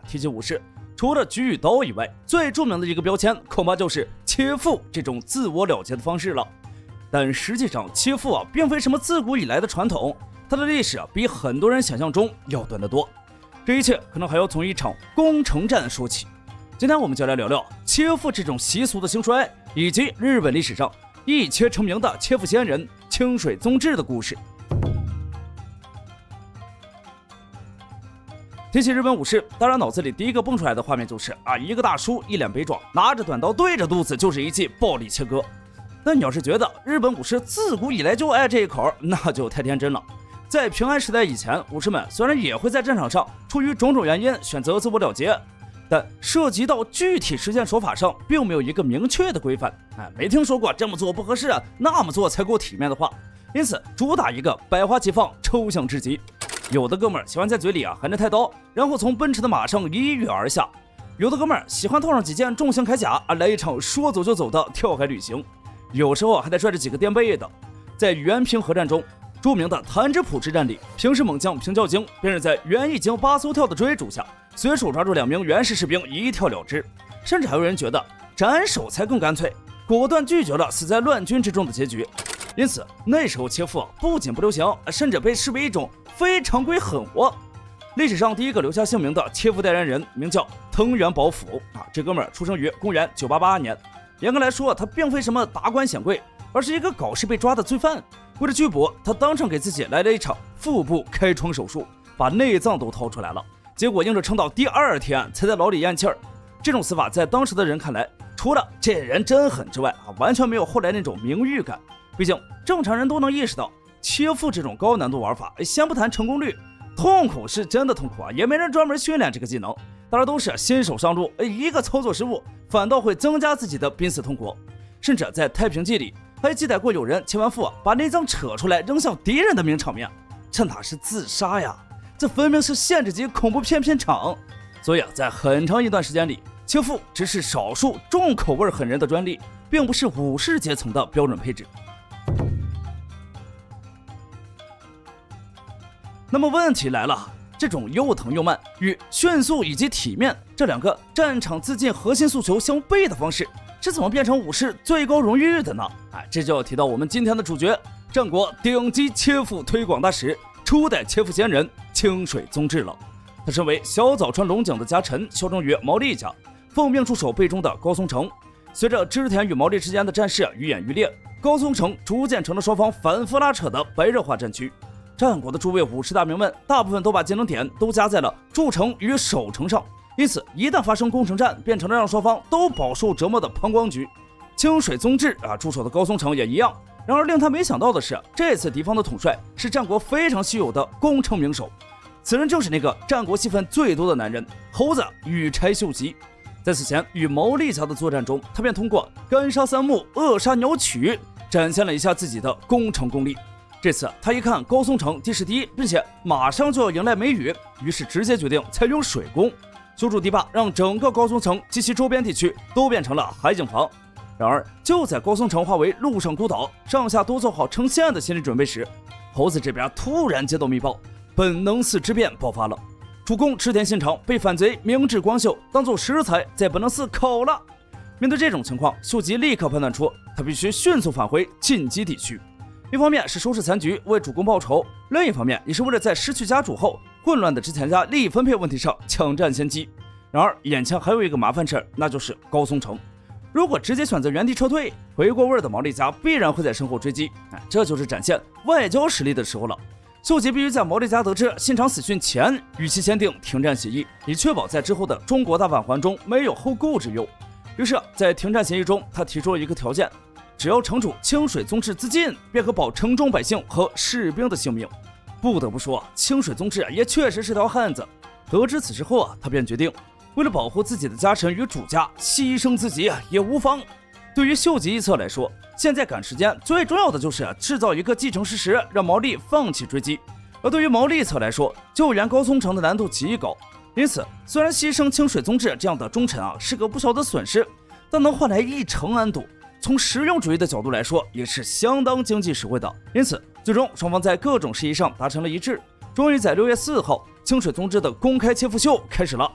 提起武士，除了举与刀以外，最著名的一个标签恐怕就是切腹这种自我了结的方式了。但实际上，切腹并非什么自古以来的传统，它的历史比很多人想象中要短得多。这一切可能还要从一场攻城战说起。今天我们就来聊聊切腹这种习俗的兴衰，以及日本历史上一切成名的切腹仙人清水宗治的故事。提起日本武士，当然脑子里第一个蹦出来的画面就是一个大叔一脸悲壮，拿着短刀对着肚子就是一记暴力切割。但你要是觉得日本武士自古以来就爱这一口，那就太天真了。在平安时代以前，武士们虽然也会在战场上出于种种原因选择自我了结，但涉及到具体实践手法上并没有一个明确的规范。没听说过这么做不合适，那么做才够体面的话。因此主打一个百花齐放，抽象至极。有的哥们儿喜欢在嘴里含着太刀，然后从奔驰的马上一跃而下；有的哥们儿喜欢套上几件重型铠甲，来一场说走就走的跳海旅行；有时候还得拽着几个垫背的。在原平和战中，著名的弹指浦之战里，平氏猛将平教经便是在袁义经8艘跳的追逐下，随手抓住2名袁氏士兵一跳了之。甚至还有人觉得斩首才更干脆，果断拒绝了死在乱军之中的结局。因此那时候切腹不仅不流行，甚至被视为一种非常规狠活。历史上第一个留下姓名的切腹代言人名叫藤原保辅，这哥们儿出生于公元988年。严格来说，他并非什么达官显贵，而是一个搞事被抓的罪犯。为了拘捕他，当场给自己来了一场腹部开窗手术，把内脏都掏出来了。结果硬是撑到第2天才在牢里咽气儿。这种死法在当时的人看来，除了这人真狠之外，完全没有后来那种名誉感。毕竟正常人都能意识到，切腹这种高难度玩法，先不谈成功率，痛苦是真的痛苦也没人专门训练这个技能，大家都是新手上路，一个操作失误反倒会增加自己的濒死痛苦。甚至在太平记里还记载过有人切完腹把内脏扯出来扔向敌人的名场面，这哪是自杀呀，这分明是限制级恐怖片场。所以在很长一段时间里，切腹只是少数重口味狠人的专利，并不是武士阶层的标准配置。那么问题来了，这种又疼又慢与迅速以及体面这两个战场自尽核心诉求相悖的方式，是怎么变成武士最高荣誉的呢？这就要提到我们今天的主角，战国顶级切腹推广大使，初代切腹仙人清水宗治了。他身为小早川龙井的家臣，效忠于毛利家，奉命驻守北中的高松城。随着织田与毛利之间的战事愈演愈烈，高松城逐渐成了双方反复拉扯的白热化战区。战国的诸位武士大名们大部分都把技能点都加在了筑城与守城上，因此一旦发生攻城战，变成了让双方都饱受折磨的膀胱局。清水宗治驻守的高松城也一样。然而令他没想到的是，这次敌方的统帅是战国非常稀有的攻城名手，此人就是那个战国戏份最多的男人猴子羽柴秀吉。在此前与毛利家的作战中，他便通过干杀三木扼杀鸟取展现了一下自己的攻城功力。这次他一看高松城地势低，并且马上就要迎来梅雨，于是直接决定采用水攻，修筑堤坝，让整个高松城及其周边地区都变成了海景房。然而就在高松城化为陆上孤岛，上下都做好成线的心理准备时，猴子这边突然接到密报，本能寺之变爆发了，主公织田信长被反贼明智光秀当作食材在本能寺烤了。面对这种情况，秀吉立刻判断出他必须迅速返回晋级地区。一方面是收拾残局，为主公报仇，另一方面也是为了在失去家主后混乱的织田家利益分配问题上抢占先机。然而眼前还有一个麻烦事，那就是高松城。如果直接选择原地撤退，回过味的毛利家必然会在身后追击，这就是展现外交实力的时候了。秀吉必须在毛利家得知信长死讯前与其签订停战协议，以确保在之后的中国大返还中没有后顾之忧。于是在停战协议中，他提出了一个条件，只要城主清水宗治自尽，便可保城中百姓和士兵的性命。不得不说，清水宗治也确实是条汉子。得知此事后他便决定为了保护自己的家臣与主家，牺牲自己也无妨。对于秀吉一侧来说，现在赶时间最重要的就是制造一个既成事实，让毛利放弃追击。而对于毛利侧来说，救援高松城的难度极高，因此虽然牺牲清水宗治这样的忠臣是个不小的损失，但能换来一城安堵，从实用主义的角度来说也是相当经济实惠的。因此最终双方在各种事宜上达成了一致，终于在6月4号清水宗治的公开切腹秀开始了。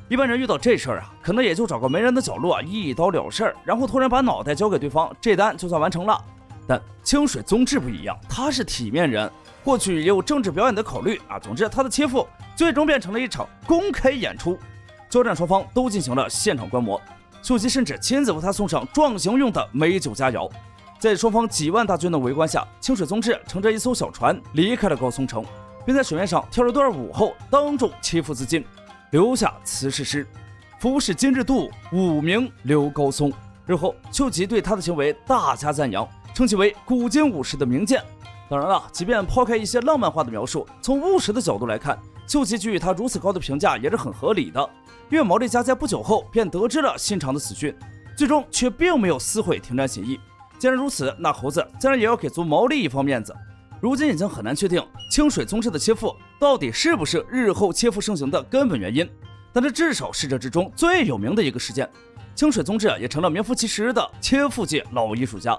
一般人遇到这事儿啊，可能也就找个没人的角落一刀了事儿，然后突然把脑袋交给对方，这单就算完成了。但清水宗志不一样，他是体面人，或许也有政治表演的考虑啊。总之，他的切腹最终变成了一场公开演出，交战双方都进行了现场观摩，秀吉甚至亲自为他送上壮行用的美酒佳肴。在双方几万大军的围观下，清水宗志乘着一艘小船离开了高松城，并在水面上跳了段舞后，当众切腹自尽，留下辞世诗：夫是今日度，武名留高松。日后秀吉对他的行为大加赞扬，称其为古今武士的名剑。当然了，即便抛开一些浪漫化的描述，从务实的角度来看，秀吉给予他如此高的评价也是很合理的。因为毛利家在不久后便得知了信长的死讯，最终却并没有撕毁停战协议。既然如此，那猴子自然也要给足毛利一方面子。如今已经很难确定清水宗志的切腹到底是不是日后切腹盛行的根本原因，但这至少是这之中最有名的一个事件。清水宗志也成了名副其实的切腹界老艺术家。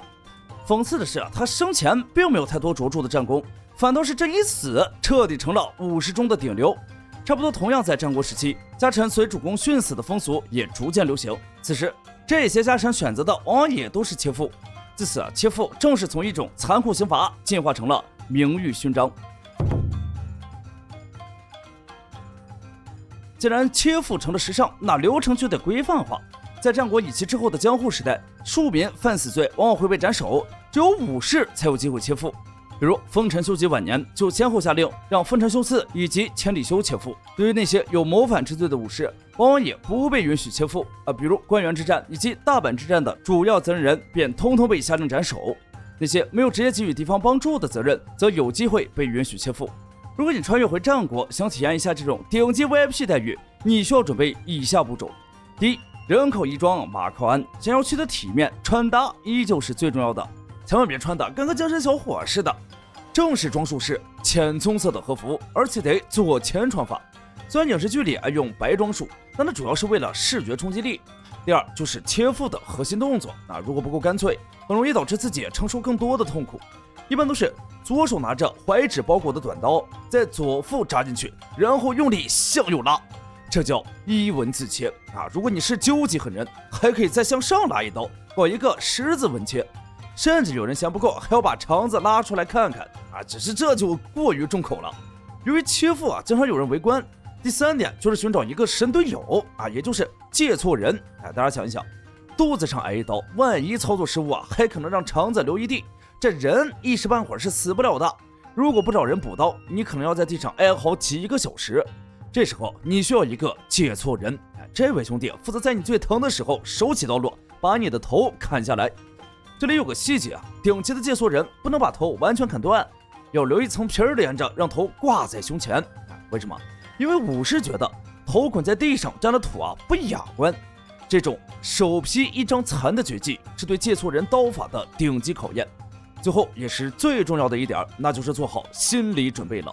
讽刺的是，他生前并没有太多卓著的战功，反倒是这一死彻底成了武士中的顶流。差不多同样在战国时期，家臣随主公殉死的风俗也逐渐流行。此时，这些家臣选择的往往也都是切腹。自此，切腹正式从一种残酷刑罚进化成了名誉勋章。既然切腹成了时尚，那流程就得规范化。在战国以及之后的江户时代，庶民犯死罪往往会被斩首，只有武士才有机会切腹。比如丰臣秀吉晚年就先后下令让丰臣秀次以及千里修切腹。对于那些有谋反之罪的武士，往往也不被允许切腹比如关原之战以及大阪之战的主要责任人便通通被下令斩首。那些没有直接给予敌方帮助的责任，则有机会被允许切腹。如果你穿越回战国，想体验一下这种顶级 VIP 待遇，你需要准备以下步骤：第一，人口衣装马靠鞍，想要取得体面，穿搭依旧是最重要的，千万别穿的跟个精神小伙似的。正式装束是浅棕色的和服，而且得左前穿法。虽然影视剧里爱用白装束，但那主要是为了视觉冲击力。第二就是切腹的核心动作，如果不够干脆，很容易导致自己承受更多的痛苦。一般都是左手拿着怀纸包裹的短刀，在左腹扎进去，然后用力向右拉，这叫一文字切如果你是究极狠人，还可以再向上拉一刀，搞一个十字文切。甚至有人嫌不够，还要把肠子拉出来看看只是这就过于重口了。由于切腹经常有人围观。第三点就是寻找一个神队友也就是借错人。大家想一想，肚子上挨一刀，万一操作失误还可能让肠子流一地，这人一时半会儿是死不了的。如果不找人补刀，你可能要在地上挨好几个小时。这时候你需要一个借错人，这位兄弟负责在你最疼的时候手起刀落，把你的头砍下来。这里有个细节顶级的借错人不能把头完全砍断，要留一层皮连着，让头挂在胸前。为什么？因为武士觉得头滚在地上沾了土不雅观。这种手劈一张残的绝技是对借错人刀法的顶级考验。最后也是最重要的一点，那就是做好心理准备了。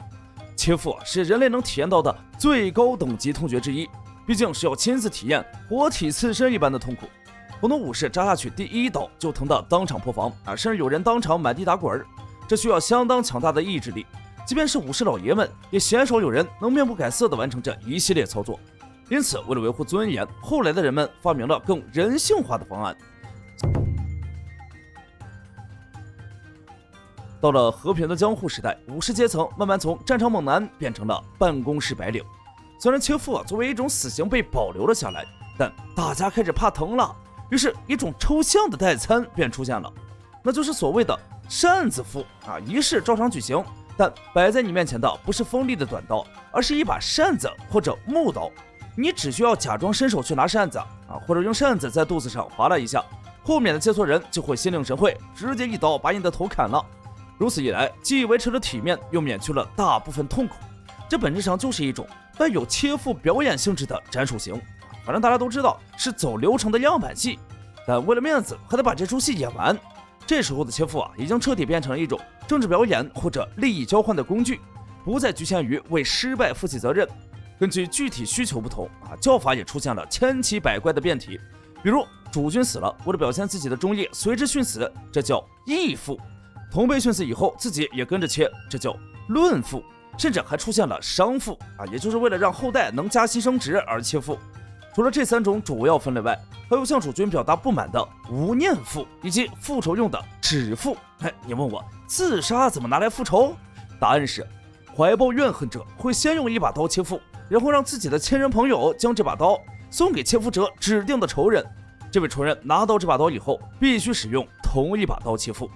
切腹是人类能体验到的最高等级痛觉之一，毕竟是要亲自体验活体刺身一般的痛苦。很多武士扎下去第一刀就疼得当场破防甚至有人当场满地打滚，这需要相当强大的意志力。即便是武士老爷们，也鲜少有人能面不改色地完成这一系列操作。因此，为了维护尊严，后来的人们发明了更人性化的方案。到了和平的江户时代，武士阶层慢慢从战场猛男变成了办公室白领。虽然切腹作为一种死刑被保留了下来，但大家开始怕疼了，于是一种抽象的代餐便出现了，那就是所谓的扇子腹仪式照常举行，但摆在你面前的不是锋利的短刀，而是一把扇子或者木刀。你只需要假装伸手去拿扇子或者用扇子在肚子上划拉一下，后面的借错人就会心领神会，直接一刀把你的头砍了。如此一来，既维持了体面，又免去了大部分痛苦。这本质上就是一种带有切腹表演性质的斩首刑。反正大家都知道是走流程的样板戏，但为了面子还得把这出戏演完。这时候的切腹已经彻底变成了一种政治表演或者利益交换的工具，不再局限于为失败负起责任。根据具体需求不同教法也出现了千奇百怪的变体。比如主君死了，为了表现自己的忠义，随之殉死，这叫义腹；同辈殉死以后，自己也跟着切，这叫论腹。甚至还出现了商腹也就是为了让后代能加薪升职而切腹。除了这3种主要分类外，还有向主君表达不满的无念父，以及复仇用的止父。你问我自杀怎么拿来复仇？答案是，怀抱怨恨者会先用一把刀切腹，然后让自己的亲人朋友将这把刀送给切腹者指定的仇人。这位仇人拿到这把刀以后，必须使用同一把刀切腹。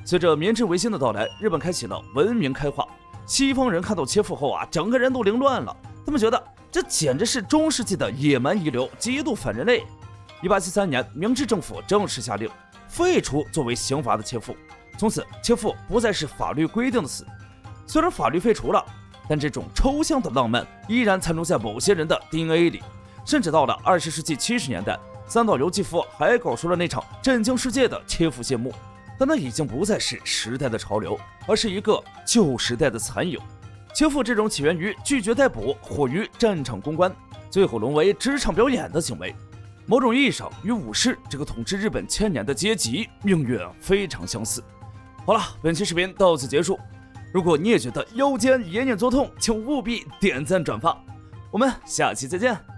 随着明治维新的到来，日本开启了文明开化。西方人看到切腹后整个人都凌乱了，他们觉得这简直是中世纪的野蛮遗留，极度反人类。1873年，明治政府正式下令废除作为刑罚的切腹，从此切腹不再是法律规定的死。虽然法律废除了，但这种抽象的浪漫依然残留在某些人的 DNA 里。甚至到了20世纪70年代，三岛由纪夫还搞出了那场震惊世界的切腹谢幕。但那已经不再是时代的潮流，而是一个旧时代的残影。切腹这种起源于拒绝逮捕或于战场公关，最后沦为职场表演的行为，某种意义上与武士这个统治日本1000年的阶级命运非常相似。好了，本期视频到此结束。如果你也觉得腰间隐隐作痛，请务必点赞转发。我们下期再见。